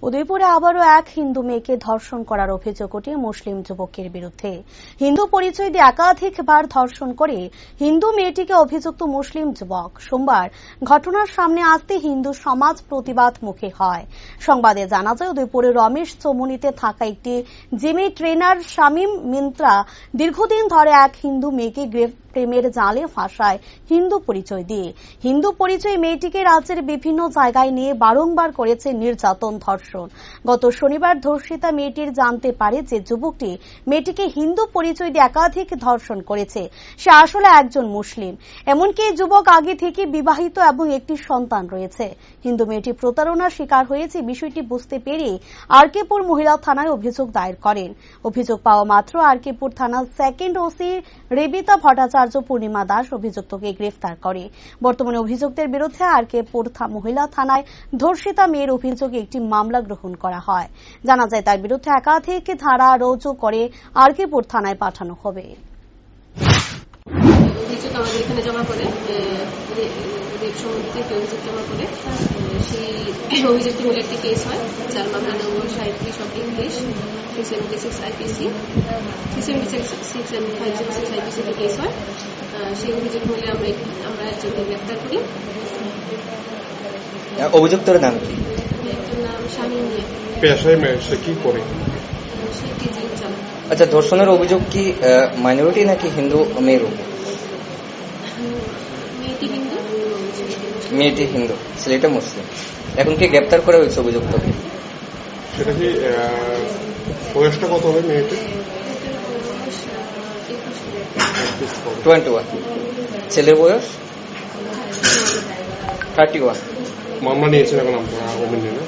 উদয়পুরে আবারও এক হিন্দু মেয়েকে ধর্ষণ করার অভিযোগ ওঠে মুসলিম যুবকের বিরুদ্ধে। হিন্দু পরিচয় দিয়ে একাধিকবার ধর্ষণ করে হিন্দু মেয়েটিকে অভিযুক্ত মুসলিম যুবক সোমবার ঘটনার সামনে আসতে হিন্দু সমাজ প্রতিবাদ মুখে হয়। সংবাদে জানা যায়, উদয়পুরের রমেশ চৌমুনিতে থাকা একটি জিমে ট্রেনার শামীম মিন্ত্রা দীর্ঘদিন ধরে এক হিন্দু মেয়েকে প্রেমের জালে ফাঁসায় হিন্দু পরিচয় দিয়ে। হিন্দু পরিচয় মেয়েটিকে রাজ্যের বিভিন্ন জায়গায় নিয়ে বারংবার করেছে নির্যাতন, ধর্ষণ। গত শনিবার ধর্ষিতা মেয়েটির জানতে পারে যে যুবকটি মেয়েটিকে হিন্দু পরিচয় দিয়ে একাধিক ধর্ষণ করেছে সে আসলে একজন মুসলিম। এমনকি যুবক আগে থেকে বিবাহিত এবং একটি সন্তান রয়েছে। হিন্দু মেয়েটি প্রতারণার শিকার হয়েছে বিষয়টি বুঝতে পেরে আরকেপুর মহিলা থানায় অভিযোগ দায়ের করেন। অভিযোগ পাওয়া মাত্র আরকেপুর থানার সেকেন্ড ওসি রেবিতা ভট্টাচার্য পূর্ণিমা দাস অভিযুক্তকে গ্রেফতার করে। বর্তমানে অভিযুক্তের বিরুদ্ধে আরকেপুর মহিলা থানায় ধর্ষিতা মেয়ের অভিযোগে একটি মামলা গ্রহণ করা হয়। জানা যায়, তার বিরুদ্ধে একাধিক ধারা রুজু করে আরকেপুর থানায় পাঠানো হবে। অভিযোগ আমাদের এখানে জমা করে সেই অভিযোগটি হলে একটি কেস হয়, যার মামলা নম্বর 37/20 IPC 376 and 506 IPC কেস হয়। সেই অভিযোগ হলে আমরা একজনকে গ্রেফতার করি। অভিযুক্তের নাম কি? একজন নাম শামীম মিয়া। পেশায় সে কি করে? সে একটি জিম চালায়। আচ্ছা, ধর্ষণের অভিযোগ কি মাইনরিটি নাকি হিন্দু মেয়ের উপর? মেয়েটি হিন্দু, ছেলেটা মুসলিম। এখন কি গ্রেপ্তার করা হয়েছে অভিযুক্তকে? সেটা কি বয়সটা কত হবে মেয়েটি? 21। ছেলের বয়স 31। মামলা নিয়েছেন এখন আপনারা?